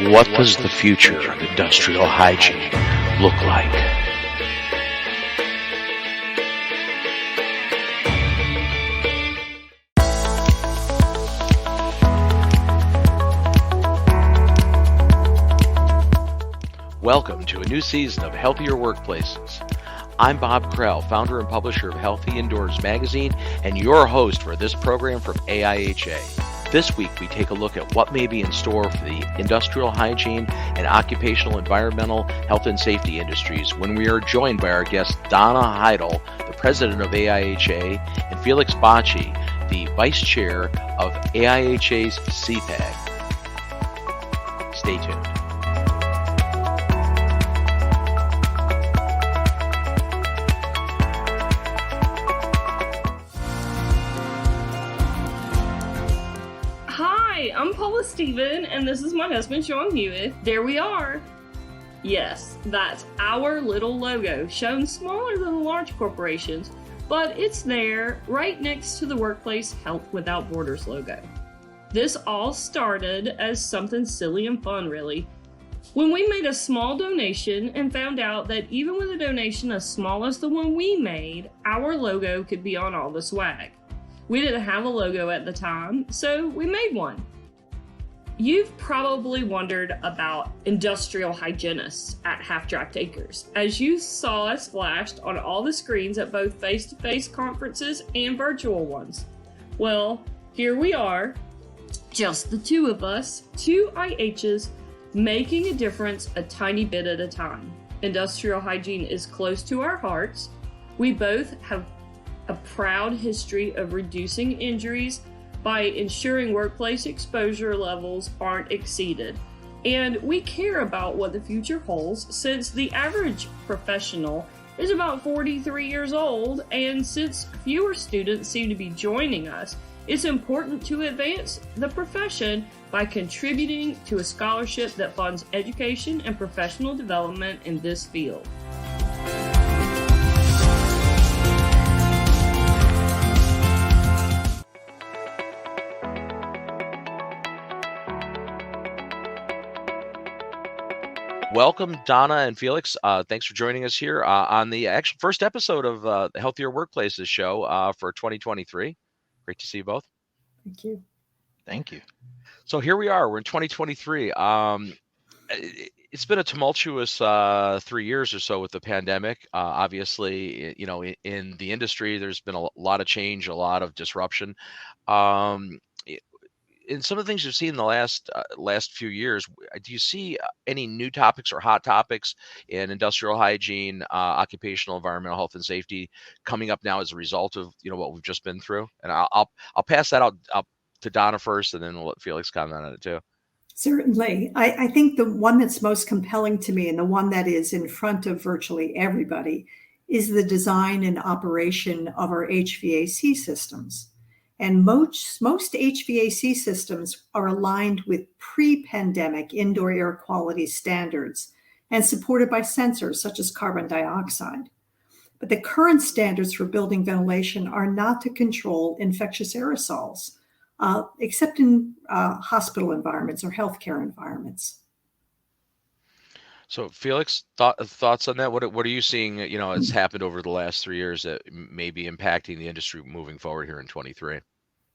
What does the future of industrial hygiene look like? Welcome to a new season of Healthier Workplaces. I'm Bob Krell, founder and publisher of Healthy Indoors magazine, and your host for this program from AIHA. This week, we take a look at what may be in store for the industrial hygiene and occupational environmental health and safety industries when we are joined by our guest Donna Heidel, the president of AIHA, and Felix Bacci, the vice chair of AIHA's CPAG. Stay tuned. I'm Paula Stephen, and this is my husband, Sean Hewitt. There we are. Yes, that's our little logo, shown smaller than the large corporations, but it's there right next to the Workplace Health Without Borders logo. This all started as something silly and fun, really. When we made a small donation and found out that even with a donation as small as the one we made, our logo could be on all the swag. We didn't have a logo at the time, so we made one. You've probably wondered about industrial hygienists at Half-Draft Acres, as you saw us flashed on all the screens at both face-to-face conferences and virtual ones. Well, here we are, just the two of us, two IHs, making a difference a tiny bit at a time. Industrial hygiene is close to our hearts. We both have a proud history of reducing injuries by ensuring workplace exposure levels aren't exceeded. And we care about what the future holds, since the average professional is about 43 years old, and since fewer students seem to be joining us, it's important to advance the profession by contributing to a scholarship that funds education and professional development in this field. Welcome, Donna and Felix. Thanks for joining us here on the actual first episode of the Healthier Workplaces show for 2023. Great to see you both. Thank you. Thank you. So here we are. We're in 2023. It's been a tumultuous 3 years or so with the pandemic. Obviously, you know, in the industry, there's been a lot of change, a lot of disruption. In some of the things you've seen in the last few years, do you see any new topics or hot topics in industrial hygiene, occupational environmental health and safety coming up now as a result of what we've just been through? And I'll pass that out to Donna first, and then we'll let Felix comment on it too. Certainly. I think the one that's most compelling to me, and the one that is in front of virtually everybody, is the design and operation of our HVAC systems. And most HVAC systems are aligned with pre-pandemic indoor air quality standards and supported by sensors such as carbon dioxide. But the current standards for building ventilation are not to control infectious aerosols, except in hospital environments or healthcare environments. So, Felix, thoughts on that? What are you seeing? Has happened over the last 3 years that may be impacting the industry moving forward here in 23.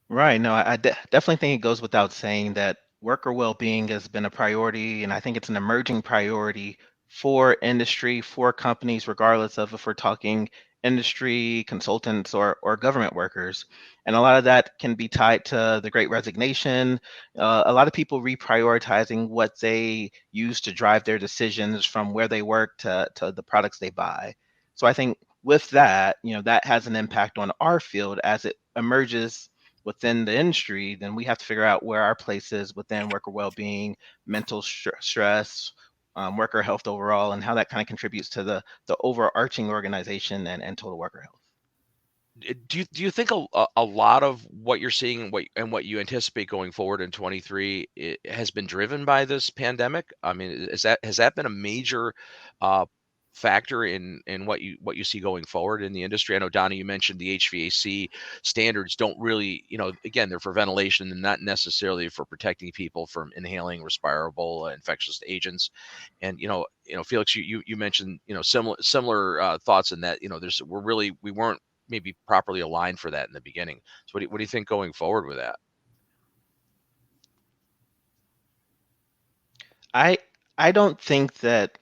Right. No, I definitely think it goes without saying that worker well-being has been a priority, and I think it's an emerging priority for industry, for companies, regardless of if we're talking industry, consultants, or government workers. And a lot of that can be tied to the Great Resignation, a lot of people reprioritizing what they use to drive their decisions from where they work to the products they buy. So I think with that, that has an impact on our field as it emerges within the industry. Then we have to figure out where our place is within worker well-being, mental stress, worker health overall, and how that kind of contributes to the overarching organization and total worker health. Do you think a lot of what you're seeing and what you anticipate going forward in 23 has been driven by this pandemic? I mean, has that been a major factor in what you see going forward in the industry? I know, Donna, you mentioned the HVAC standards don't really, again, they're for ventilation and not necessarily for protecting people from inhaling respirable infectious agents. And Felix, you mentioned similar thoughts in that we weren't maybe properly aligned for that in the beginning. So what do you think going forward with that? I don't think that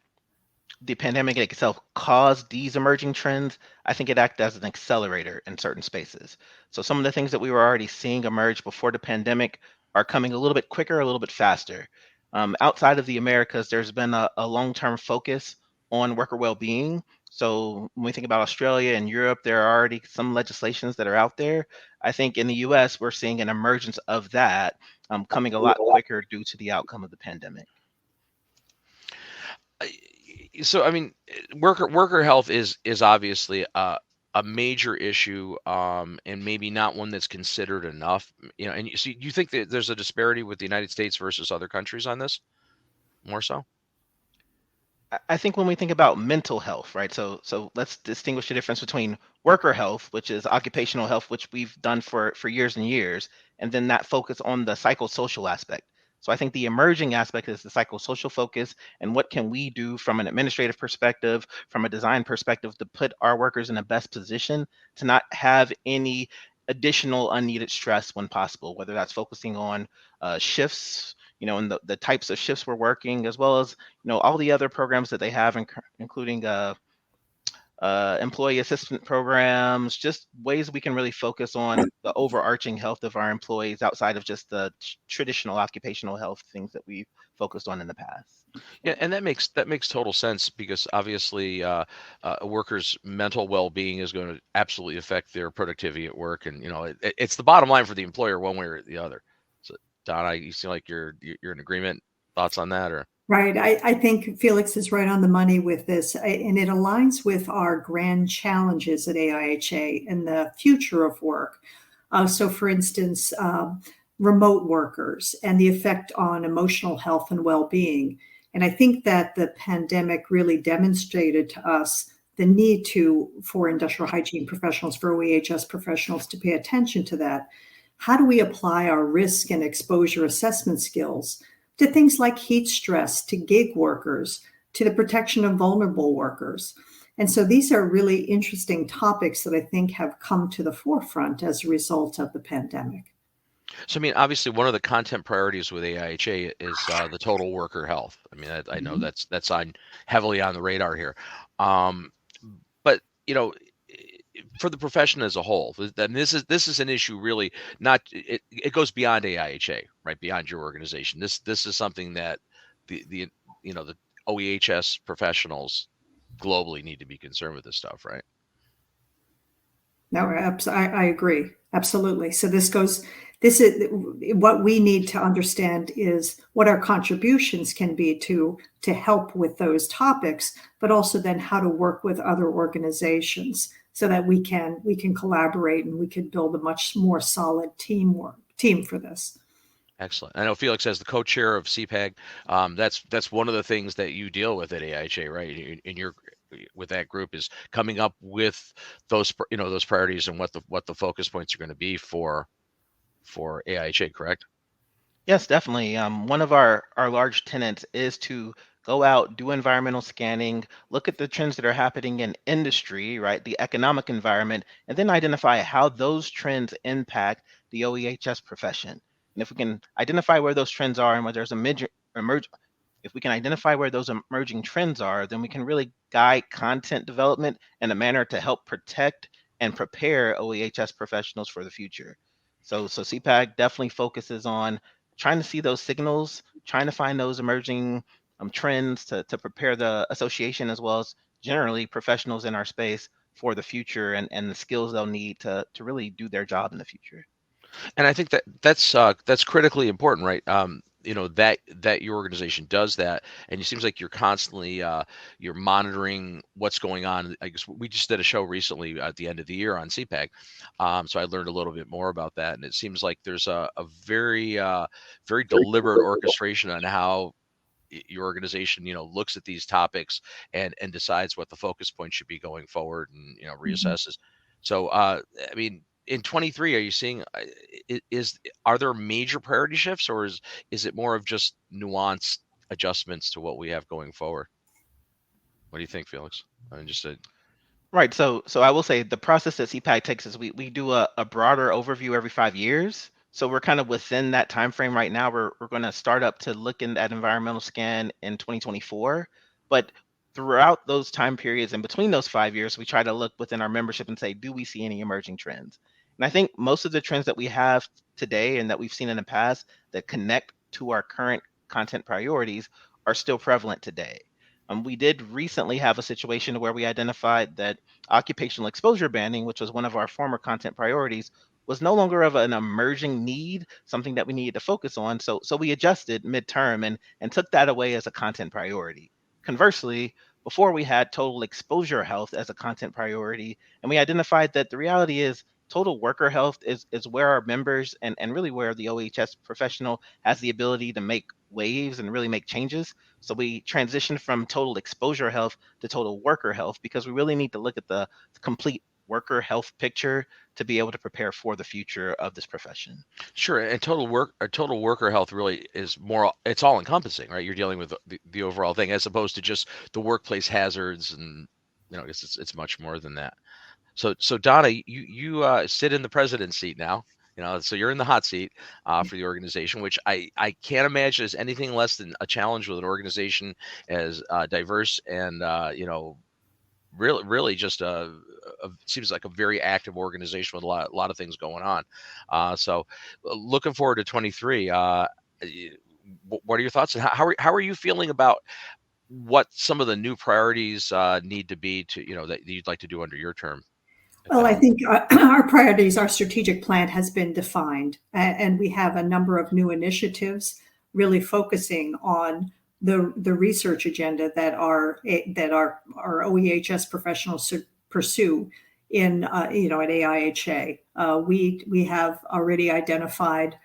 the pandemic itself caused these emerging trends. I think it acted as an accelerator in certain spaces. So some of the things that we were already seeing emerge before the pandemic are coming a little bit quicker, a little bit faster. Outside of the Americas, there's been a long-term focus on worker well-being. So when we think about Australia and Europe, there are already some legislations that are out there. I think in the US, we're seeing an emergence of that coming a lot quicker due to the outcome of the pandemic. So I mean, worker health is obviously a major issue, and maybe not one that's considered enough. And you think that there's a disparity with the United States versus other countries on this, more so? I think when we think about mental health, right? So let's distinguish the difference between worker health, which is occupational health, which we've done for years and years, and then that focus on the psychosocial aspect. So I think the emerging aspect is the psychosocial focus and what can we do from an administrative perspective, from a design perspective, to put our workers in the best position to not have any additional unneeded stress when possible, whether that's focusing on shifts, and the types of shifts we're working, as well as all the other programs that they have, including employee assistance programs, just ways we can really focus on the overarching health of our employees outside of just the traditional occupational health things that we've focused on in the past. Yeah, and that makes total sense, because obviously a worker's mental well-being is going to absolutely affect their productivity at work, and it's the bottom line for the employer one way or the other. So, Donna, you seem like you're in agreement. Thoughts on that, or? Right. I think Felix is right on the money with this, and it aligns with our grand challenges at AIHA and the future of work. So, for instance, remote workers and the effect on emotional health and well-being. And I think that the pandemic really demonstrated to us the need for industrial hygiene professionals, for OEHS professionals, to pay attention to that. How do we apply our risk and exposure assessment skills to things like heat stress, to gig workers, to the protection of vulnerable workers? And so these are really interesting topics that I think have come to the forefront as a result of the pandemic. So, I mean, obviously, one of the content priorities with AIHA is the total worker health. I mean, I know that's heavily on the radar here. But for the profession as a whole, then this is an issue really it goes beyond AIHA, right? Beyond your organization. This is something that the OEHS professionals globally need to be concerned with this stuff, right? No, I agree. Absolutely. So this is what we need to understand is what our contributions can be to help with those topics, but also then how to work with other organizations so that we can collaborate and we can build a much more solid team for this. Excellent. I know, Felix, as the co-chair of CPAG, that's one of the things that you deal with at AIHA, right? With that group, is coming up with those priorities and what the focus points are going to be for AIHA, correct? Yes, definitely. One of our large tenets is to go out, do environmental scanning, look at the trends that are happening in industry, right, the economic environment, and then identify how those trends impact the OEHS profession. And if we can identify where those trends are and where there's if we can identify where those emerging trends are, then we can really guide content development in a manner to help protect and prepare OEHS professionals for the future. So CPAG definitely focuses on trying to see those signals, trying to find those emerging trends to prepare the association, as well as generally professionals in our space, for the future and the skills they'll need to really do their job in the future. And I think that's critically important, right? That your organization does that, and it seems like you're constantly you're monitoring what's going on. I guess we just did a show recently at the end of the year on CPAG, so I learned a little bit more about that, and it seems like there's a very very deliberate orchestration on how your organization, looks at these topics and decides what the focus point should be going forward, and reassesses. So, I mean, in 23, are you seeing are there major priority shifts, or is it more of just nuanced adjustments to what we have going forward? What do you think, Felix? I mean, just Right. So I will say the process that CPAC takes is we do a broader overview every 5 years. So we're kind of within that time frame right now. We're going to start up to look in that environmental scan in 2024. But throughout those time periods and between those 5 years, we try to look within our membership and say, do we see any emerging trends? And I think most of the trends that we have today and that we've seen in the past that connect to our current content priorities are still prevalent today. We did recently have a situation where we identified that occupational exposure banding, which was one of our former content priorities, was no longer of an emerging need, something that we needed to focus on. So we adjusted midterm and took that away as a content priority. Conversely, before we had total exposure health as a content priority, and we identified that the reality is total worker health is where our members and really where the OHS professional has the ability to make waves and really make changes. So we transitioned from total exposure health to total worker health because we really need to look at the complete worker health picture to be able to prepare for the future of this profession. Sure, and total worker health really is more. It's all encompassing, right? You're dealing with the overall thing as opposed to just the workplace hazards, and it's much more than that. So Donna, you sit in the president's seat now. So you're in the hot seat for the organization, which I can't imagine is anything less than a challenge with an organization as diverse and really just seems like a very active organization with a lot of things going on. So looking forward to 23. What are your thoughts, and how are you feeling about what some of the new priorities need to be to that you'd like to do under your term? Well, I think our priorities, our strategic plan has been defined, and we have a number of new initiatives really focusing on the research agenda that our OEHS professionals should pursue in at AIHA. We have already identified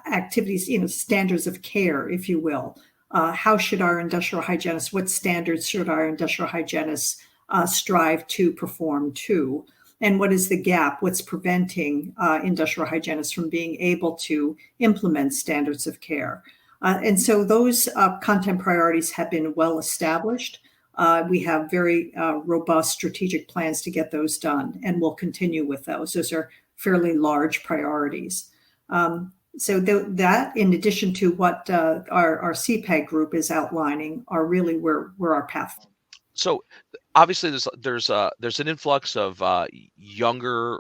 activities, standards of care, if you will. How should our industrial hygienists? What standards should our industrial hygienists strive to perform to? And what is the gap? What's preventing industrial hygienists from being able to implement standards of care? And so those content priorities have been well established. We have very robust strategic plans to get those done, and we'll continue with those. Those are fairly large priorities. So that, in addition to what our CPAG group is outlining, are really where our path. So obviously there's an influx of younger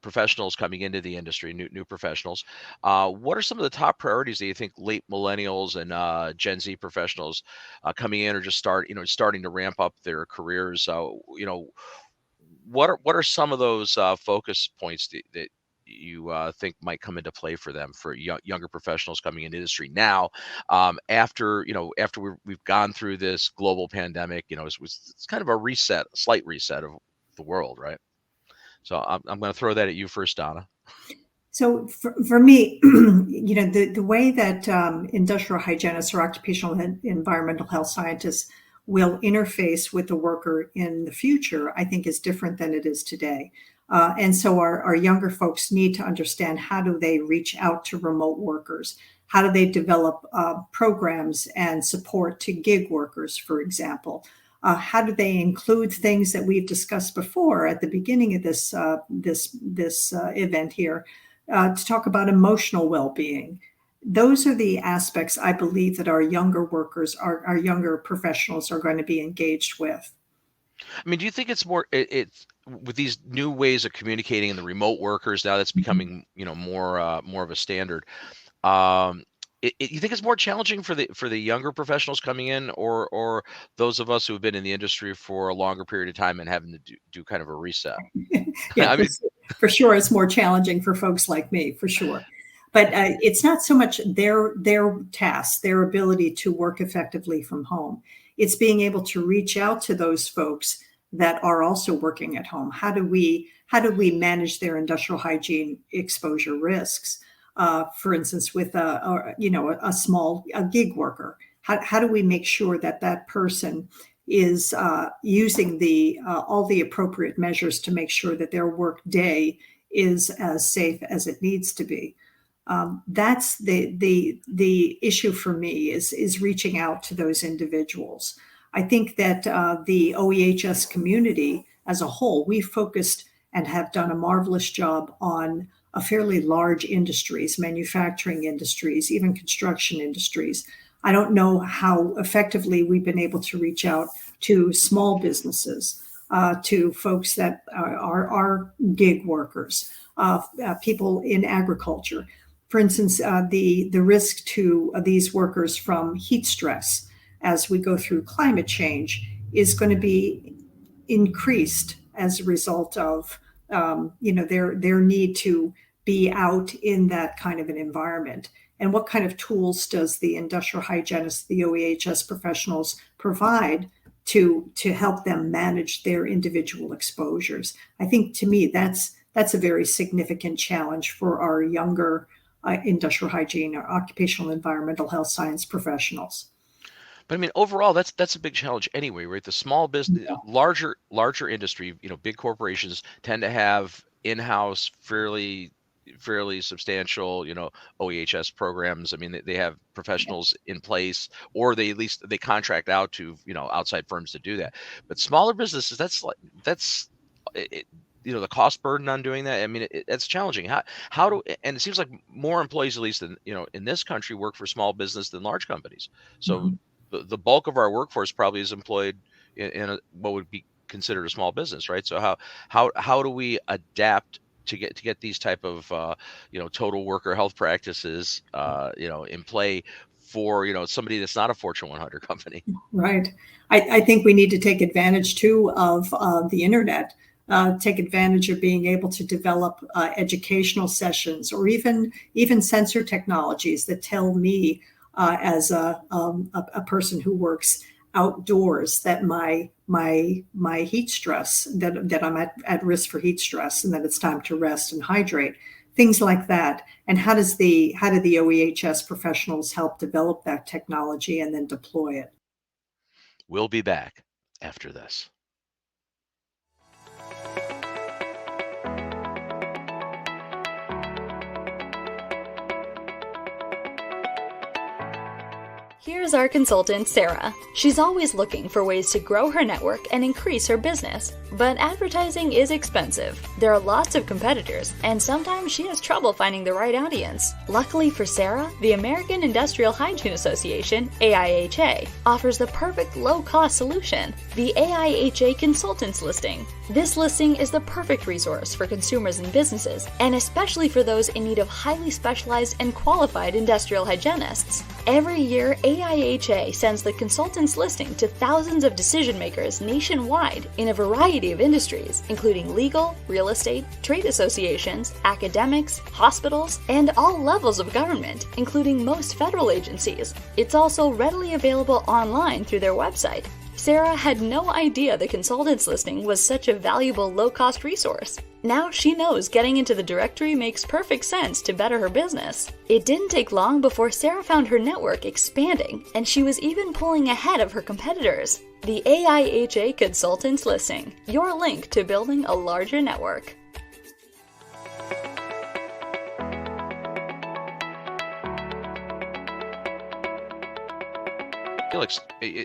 professionals coming into the industry, new professionals. What are some of the top priorities that you think late millennials and Gen Z professionals coming in or just starting to ramp up their careers? What are some of those focus points that you think might come into play for them, for younger professionals coming into industry now, after we've gone through this global pandemic? It's kind of a slight reset of the world, right? So I'm going to throw that at you first, Donna. So for me, the way that industrial hygienists or occupational and environmental health scientists will interface with the worker in the future, I think, is different than it is today. And so our younger folks need to understand, how do they reach out to remote workers? How do they develop programs and support to gig workers, for example? How do they include things that we've discussed before at the beginning of this event here, to talk about emotional well-being? Those are the aspects I believe that our younger workers, our younger professionals, are going to be engaged with. I mean, do you think it's more it's with these new ways of communicating and the remote workers now that's becoming more of a standard? You think it's more challenging for the younger professionals coming in, or those of us who have been in the industry for a longer period of time and having to do kind of a reset? Yeah, for sure, it's more challenging for folks like me, for sure. But it's not so much their task, their ability to work effectively from home. It's being able to reach out to those folks that are also working at home. How do we manage their industrial hygiene exposure risks? For instance, with a gig worker, How do we make sure that that person is using all the appropriate measures to make sure that their work day is as safe as it needs to be? That's the issue for me is reaching out to those individuals. I think that the OEHS community as a whole, we focused and have done a marvelous job on a fairly large industries, manufacturing industries, even construction industries. I don't know how effectively we've been able to reach out to small businesses, to folks that are gig workers, people in agriculture. For instance, the risk to these workers from heat stress as we go through climate change is going to be increased as a result of their need to be out in that kind of an environment. And what kind of tools does the industrial hygienist, the OEHS professionals provide to help them manage their individual exposures? I think to me that's a very significant challenge for our younger industrial hygiene or occupational environmental health science professionals. But I mean, overall, that's a big challenge anyway, right? The small business, larger industry, big corporations tend to have in-house fairly substantial, OEHS programs. I mean, they have professionals in place, or they at least they contract out to, outside firms to do that. But smaller businesses, that's it, the cost burden on doing that. I mean, it's challenging. And it seems like more employees, at least in this country, work for small business than large companies. So the bulk of our workforce probably is employed in what would be considered a small business, right? So how do we adapt to get these type of total worker health practices in play for somebody that's not a Fortune 100 company? Right. I think we need to take advantage too of the internet. Take advantage of being able to develop educational sessions, or even sensor technologies that tell me as a person who works outdoors that my heat stress, that I'm at risk for heat stress, and that it's time to rest and hydrate, things like that. And how do the OEHS professionals help develop that technology and then deploy it? We'll be back after this. Here's our consultant, Sarah. She's always looking for ways to grow her network and increase her business. But advertising is expensive. There are lots of competitors, and sometimes she has trouble finding the right audience. Luckily for Sarah, the American Industrial Hygiene Association, AIHA, offers the perfect low-cost solution, the AIHA Consultants Listing. This listing is the perfect resource for consumers and businesses, and especially for those in need of highly specialized and qualified industrial hygienists. Every year, AIHA sends the Consultants Listing to thousands of decision makers nationwide in a variety of industries, including legal, real estate, trade associations, academics, hospitals, and all levels of government, including most federal agencies. It's also readily available online through their website. Sarah had no idea the Consultants Listing was such a valuable low-cost resource. Now she knows getting into the directory makes perfect sense to better her business. It didn't take long before Sarah found her network expanding, and she was even pulling ahead of her competitors. The AIHA Consultants Listing, your link to building a larger network. Felix,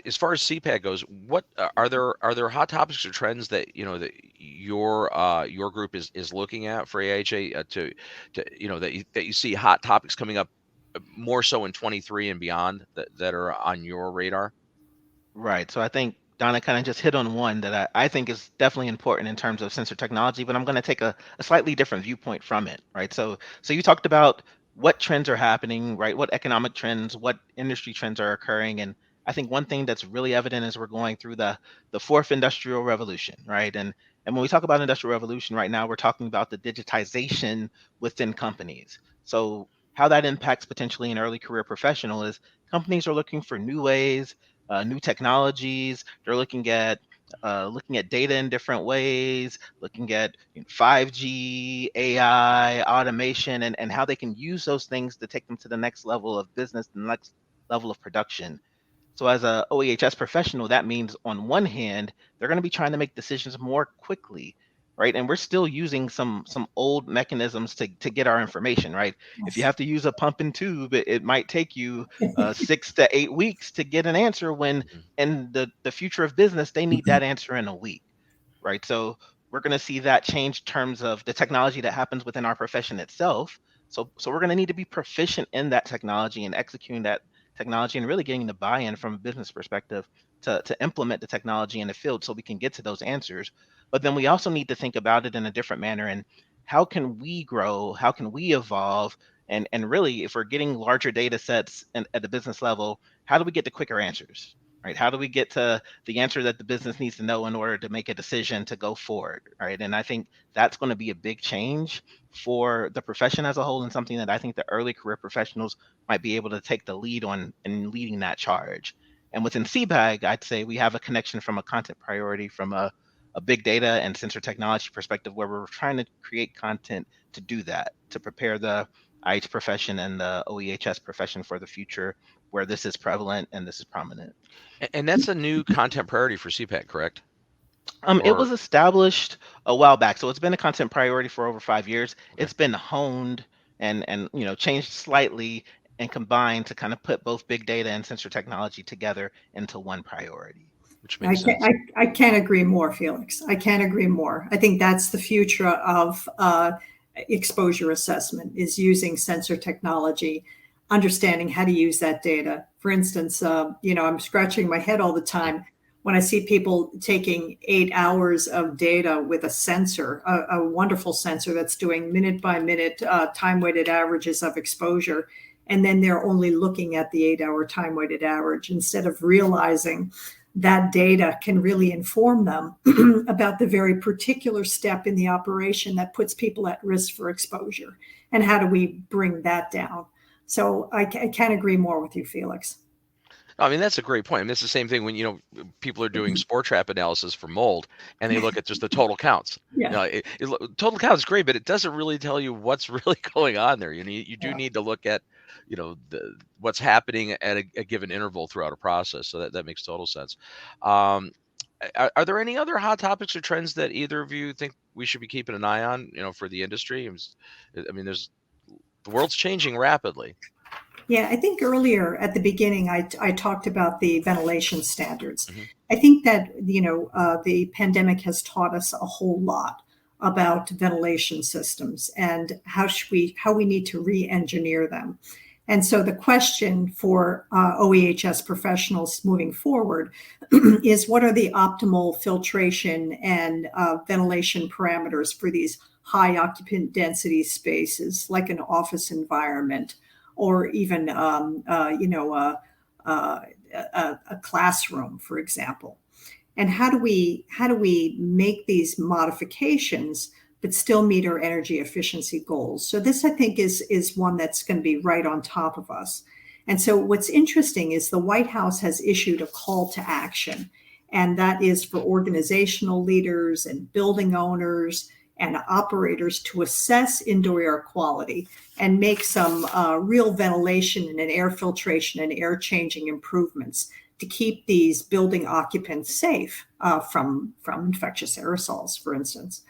as far as CPAC goes, what are there hot topics or trends that that your group is looking at for AIHA to that you see hot topics coming up more so in 23 and beyond that are on your radar? Right. So I think Donna kind of just hit on one that I think is definitely important in terms of sensor technology, but I'm going to take a slightly different viewpoint from it, right? So you talked about what trends are happening, right? What economic trends, what industry trends are occurring. And I think one thing that's really evident is we're going through the fourth industrial revolution, right? And when we talk about industrial revolution right now, we're talking about the digitization within companies. So how that impacts potentially an early career professional is companies are looking for new ways, new technologies. They're looking at data in different ways, looking at 5G, AI, automation, and how they can use those things to take them to the next level of business, the next level of production. So as a OEHS professional, that means on one hand, they're going to be trying to make decisions more quickly, right? And we're still using some old mechanisms to get our information, right? If you Yes. have to use a pump and tube, it might take you 6 to 8 weeks to get an answer when Mhm. in the future of business, they need that answer in a week, right? So we're going to see that change terms of the technology that happens within our profession itself. So we're going to need to be proficient in that technology and executing that technology and really getting the buy-in from a business perspective to implement the technology in the field so we can get to those answers. But then we also need to think about it in a different manner and how can we grow? How can we evolve? And really, if we're getting larger data sets at the business level, how do we get to quicker answers? Right? How do we get to the answer that the business needs to know in order to make a decision to go forward? Right. And I think that's going to be a big change for the profession as a whole and something that I think the early career professionals might be able to take the lead on in leading that charge. And within CBAG, I'd say we have a connection from a content priority, from a big data and sensor technology perspective, where we're trying to create content to do that, to prepare the IH profession and the OEHS profession for the future, where this is prevalent and this is prominent. And that's a new content priority for CPAC, correct? It Or was established a while back, so it's been a content priority for over 5 years. okay, It's been honed and changed slightly and combined to kind of put both big data and sensor technology together into one priority. which I makes can't, sense. I can't agree more, Felix. I can't agree more. I think that's the future of exposure assessment is using sensor technology, understanding how to use that data. For instance, I'm scratching my head all the time when I see people taking 8 hours of data with a sensor, a wonderful sensor that's doing minute by minute time weighted averages of exposure. And then they're only looking at the 8 hour time weighted average instead of realizing that data can really inform them about the very particular step in the operation that puts people at risk for exposure. And how do we bring that down? So I can't agree more with you, Felix. I mean, that's a great point. I mean, it's the same thing when, people are doing spore trap analysis for mold and they look at just the total counts. Yeah. Total count is great, but it doesn't really tell you what's really going on there. You do Yeah. need to look at, what's happening at a given interval throughout a process. So that makes total sense. Um, are there any other hot topics or trends that either of you think we should be keeping an eye on, for the industry? I mean, the world's changing rapidly. Yeah, I think earlier at the beginning, I talked about the ventilation standards. Hmm. I think that, the pandemic has taught us a whole lot about ventilation systems and how we need to re-engineer them. And so the question for OEHS professionals moving forward is what are the optimal filtration and ventilation parameters for these high occupant density spaces, like an office environment, or even a classroom, for example. And how do we make these modifications but still meet our energy efficiency goals? So this, I think, is one that's going to be right on top of us. And so what's interesting is the White House has issued a call to action, and that is for organizational leaders and building owners and operators to assess indoor air quality and make some real ventilation and air filtration and air changing improvements to keep these building occupants safe from infectious aerosols, for instance.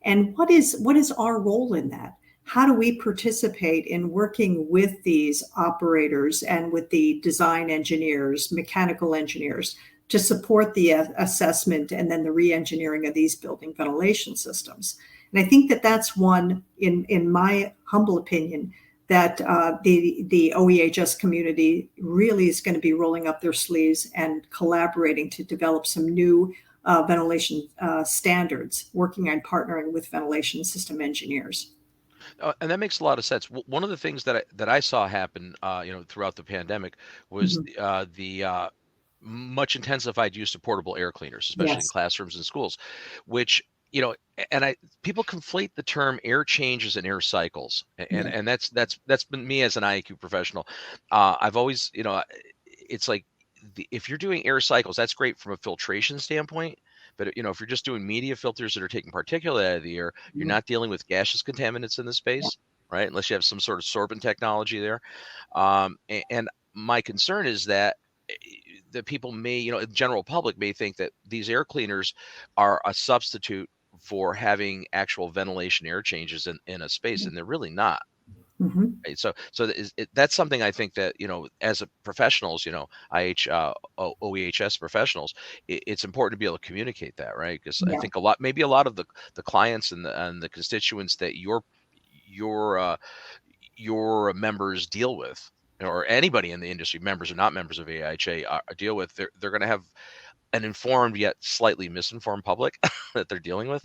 And what is our role in that? How do we participate in working with these operators and with the design engineers, mechanical engineers, to support the assessment and then the re-engineering of these building ventilation systems? And I think that that's one, in my humble opinion, that the OEHS community really is going to be rolling up their sleeves and collaborating to develop some new ventilation standards, working on partnering with ventilation system engineers. And that makes a lot of sense. One of the things that I saw happen, throughout the pandemic was Mhm. the much intensified use of portable air cleaners, especially in Yes. classrooms and schools, which, and people conflate the term air changes and air cycles, and Yeah. and that's been me as an IAQ professional. I've always, it's like if you're doing air cycles, that's great from a filtration standpoint. But if you're just doing media filters that are taking particulate out of the air, you're Yeah. not dealing with gaseous contaminants in the Yeah. space, right? Unless you have some sort of sorbent technology there. And my concern is that that people may, the general public may think that these air cleaners are a substitute for having actual ventilation air changes in a space, and they're really not. Mhm. Right? That's something I think that, as a professionals, OEHS professionals, it's important to be able to communicate that, right? Because I Yeah. think maybe a lot of the clients and the constituents that your your members deal with, or anybody in the industry, members or not members of AIHA, deal with, they're going to have an informed yet slightly misinformed public that they're dealing with.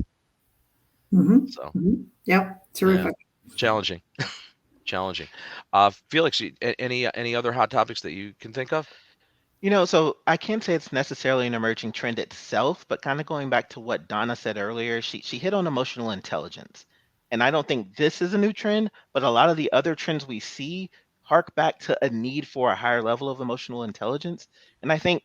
Mhm. So Mhm. Yep. yeah, Terrific. challenging. Challenging. Felix, any other hot topics that you can think of? So I can't say it's necessarily an emerging trend itself, but kind of going back to what Donna said earlier, she hit on emotional intelligence. And I don't think this is a new trend, but a lot of the other trends we see hark back to a need for a higher level of emotional intelligence. And I think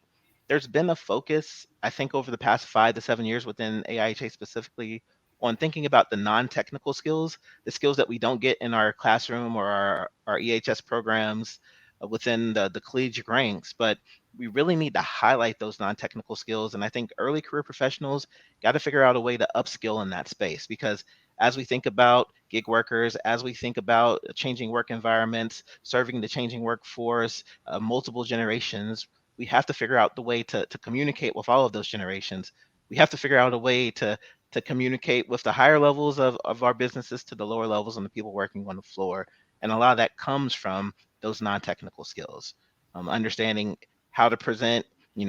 there's been a focus, I think, over the past 5 to 7 years within AIHA specifically on thinking about the non-technical skills, the skills that we don't get in our classroom or our EHS programs within the collegiate ranks. But we really need to highlight those non-technical skills. And I think early career professionals got to figure out a way to upskill in that space, because as we think about gig workers, as we think about changing work environments, serving the changing workforce, multiple generations, we have to figure out the way to communicate with all of those generations. We have to figure out a way to communicate with the higher levels of our businesses to the lower levels and the people working on the floor. And a lot of that comes from those non-technical skills. Understanding how to present,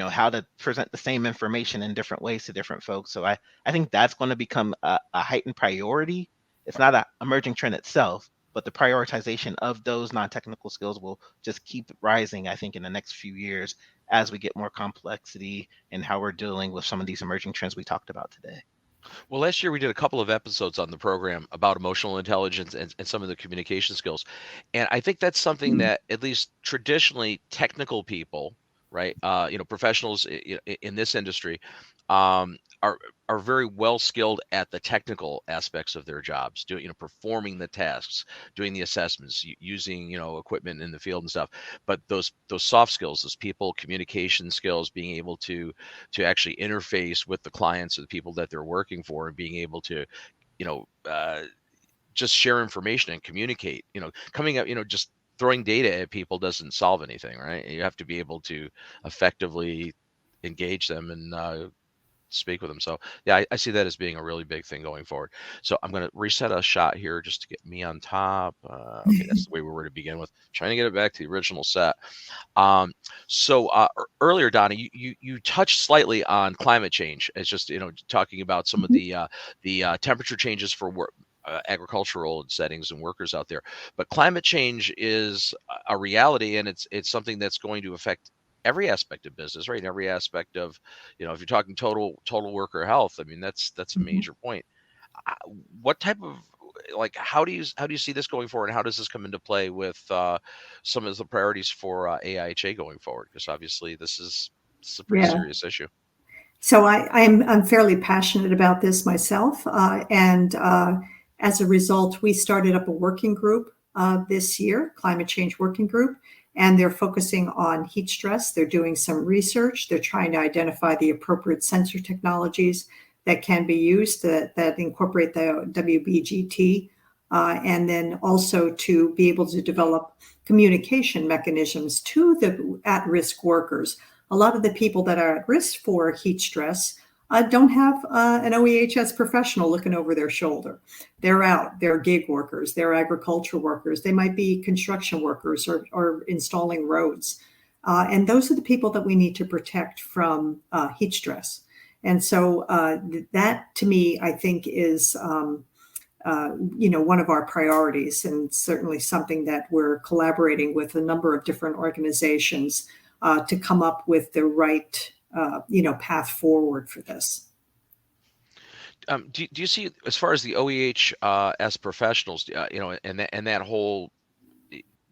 how to present the same information in different ways to different folks. So I think that's going to become a heightened priority. It's not an emerging trend itself, but the prioritization of those non-technical skills will just keep rising, I think, in the next few years as we get more complexity in how we're dealing with some of these emerging trends we talked about today. Well, last year we did a couple of episodes on the program about emotional intelligence and some of the communication skills. And I think that's something that at least traditionally technical people, right, professionals in this industry, um, are are very well skilled at the technical aspects of their jobs, doing, performing the tasks, doing the assessments, using, equipment in the field and stuff. But those soft skills, those people communication skills, being able to actually interface with the clients or the people that they're working for, and being able to, you know, uh, just share information and communicate. Coming up, just throwing data at people doesn't solve anything, right? You have to be able to effectively engage them and speak with them. So yeah, I see that as being a really big thing going forward. So I'm going to reset a shot here just to get me on top. Okay, that's the way we were to begin with. Trying to get it back to the original set. Earlier, Donna, you touched slightly on climate change. It's just, talking about some of the temperature changes for work. Agricultural settings and workers out there, but climate change is a reality, and it's something that's going to affect every aspect of business, right? And every aspect of, if you're talking total worker health, I mean, that's a Mhm. major point. Uh, What type of, like, how do you see this going forward, and how does this come into play with some of the priorities for AIHA going forward? Because obviously this is a pretty Yeah. serious issue. So I'm fairly passionate about this myself, and as a result, we started up a working group this year, climate change working group, and they're focusing on heat stress. They're doing some research. They're trying to identify the appropriate sensor technologies that can be used that incorporate the WBGT, and then also to be able to develop communication mechanisms to the at-risk workers. A lot of the people that are at risk for heat stress don't have an OEHS professional looking over their shoulder. They're out, they're gig workers, they're agriculture workers, they might be construction workers or installing roads. And those are the people that we need to protect from heat stress. And so that to me, I think is one of our priorities, and certainly something that we're collaborating with a number of different organizations to come up with the right, path forward for this. Do you see, as far as the OEH as professionals, and that whole,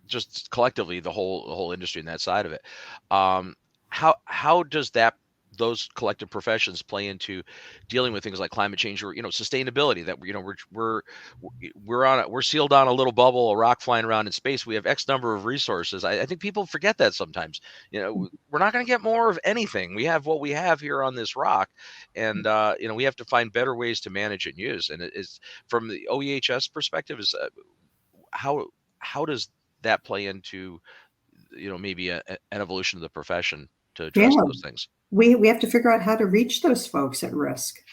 just collectively the whole industry and that side of it, how does those collective professions play into dealing with things like climate change or sustainability. That we're sealed on a little bubble, a rock flying around in space. We have X number of resources. I think people forget that sometimes. We're not going to get more of anything. We have what we have here on this rock, and we have to find better ways to manage and use. And it is from the OEHS perspective, is how does that play into maybe an evolution of the profession to address those things? We have to figure out how to reach those folks at risk.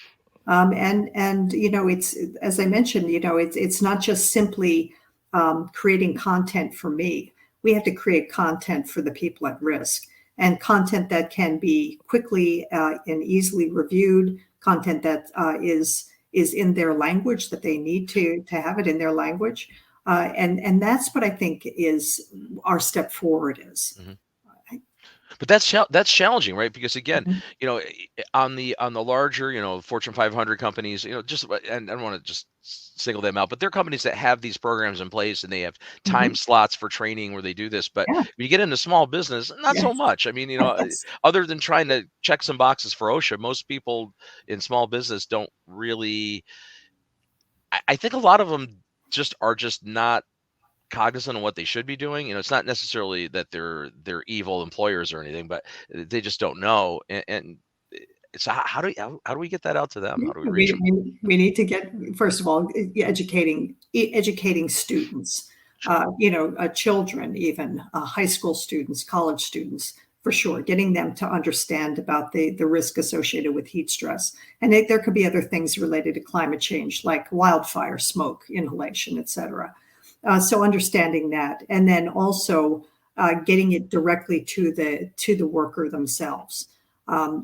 And it's, as I mentioned, it's not just simply creating content for me. We have to create content for the people at risk, and content that can be quickly and easily reviewed, content that is in their language, that they need to have it in their language. And that's what I think is our step forward is. Mm-hmm. But that's challenging, right? Because again, on the larger, Fortune 500 companies, just, and I don't want to just single them out, but they're companies that have these programs in place and they have time slots for training where they do this. But when you get into small business, not so much. I mean, other than trying to check some boxes for OSHA, most people in small business don't really. I think a lot of them are just not cognizant of what they should be doing. It's not necessarily that they're evil employers or anything, but they just don't know. And so how do we get that out to them? How do we reach them? We need to get, first of all, educating students, children, even high school students, college students, for sure, getting them to understand about the risk associated with heat stress. And there could be other things related to climate change, like wildfire, smoke, inhalation, et cetera. So understanding that, and then also getting it directly to the worker themselves.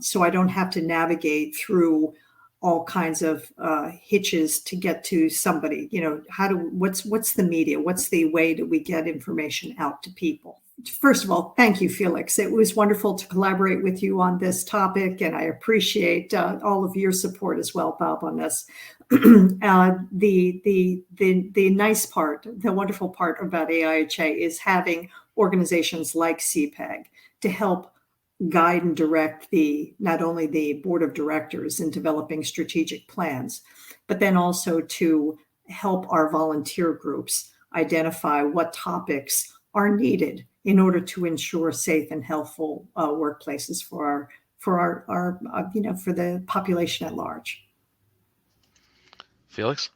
So I don't have to navigate through all kinds of hitches to get to somebody. What's the media? What's the way that we get information out to people? First of all, thank you, Felix. It was wonderful to collaborate with you on this topic, and I appreciate all of your support as well, Bob, on this. The nice part, the wonderful part about AIHA is having organizations like CPAG to help guide and direct not only the board of directors in developing strategic plans, but then also to help our volunteer groups identify what topics are needed in order to ensure safe and healthful workplaces for the population at large. Felix?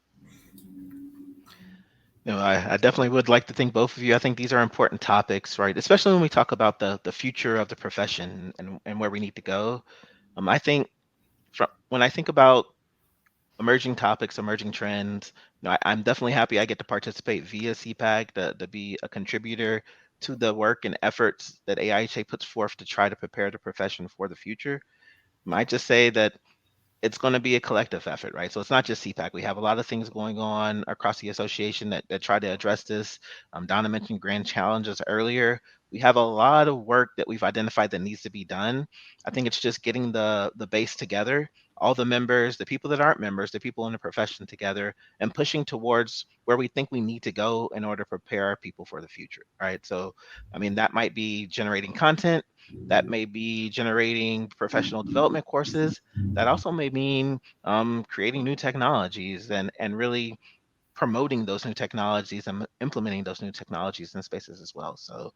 I definitely would like to thank both of you. I think these are important topics, right? Especially when we talk about the future of the profession and where we need to go. I think when I think about emerging topics, emerging trends, I'm definitely happy I get to participate via CPAG to be a contributor to the work and efforts that AIHA puts forth to try to prepare the profession for the future. I might just say that it's going to be a collective effort, right? So it's not just CPAC. We have a lot of things going on across the association that try to address this. Donna mentioned grand challenges earlier. We have a lot of work that we've identified that needs to be done. I think it's just getting the base together, all the members, the people that aren't members, the people in the profession together, and pushing towards where we think we need to go in order to prepare our people for the future, right? So, I mean, that might be generating content, that may be generating professional development courses, that also may mean creating new technologies and really promoting those new technologies and implementing those new technologies in spaces as well. So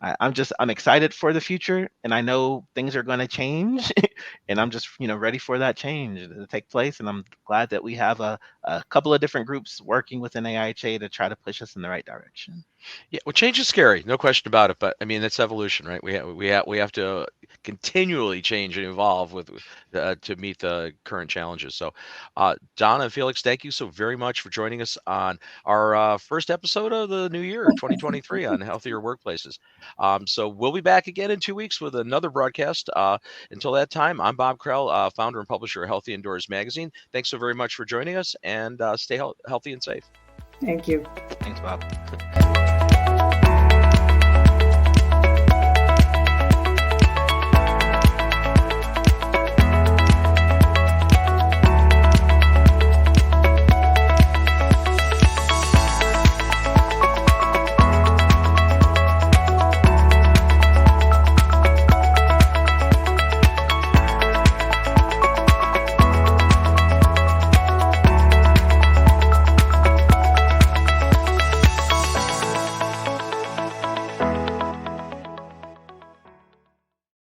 I'm excited for the future, and I know things are going to change and I'm just ready for that change to take place. And I'm glad that we have a couple of different groups working within AIHA to try to push us in the right direction. Yeah, well, change is scary, no question about it. But I mean, that's evolution, right? We have to continually change and evolve to meet the current challenges. So, Donna and Felix, thank you so very much for joining us on our first episode of the new year, 2023, on healthier workplaces. So we'll be back again in 2 weeks with another broadcast. Until that time, I'm Bob Krell, founder and publisher of Healthy Indoors Magazine. Thanks so very much for joining us, and stay healthy and safe. Thank you. Thanks, Bob.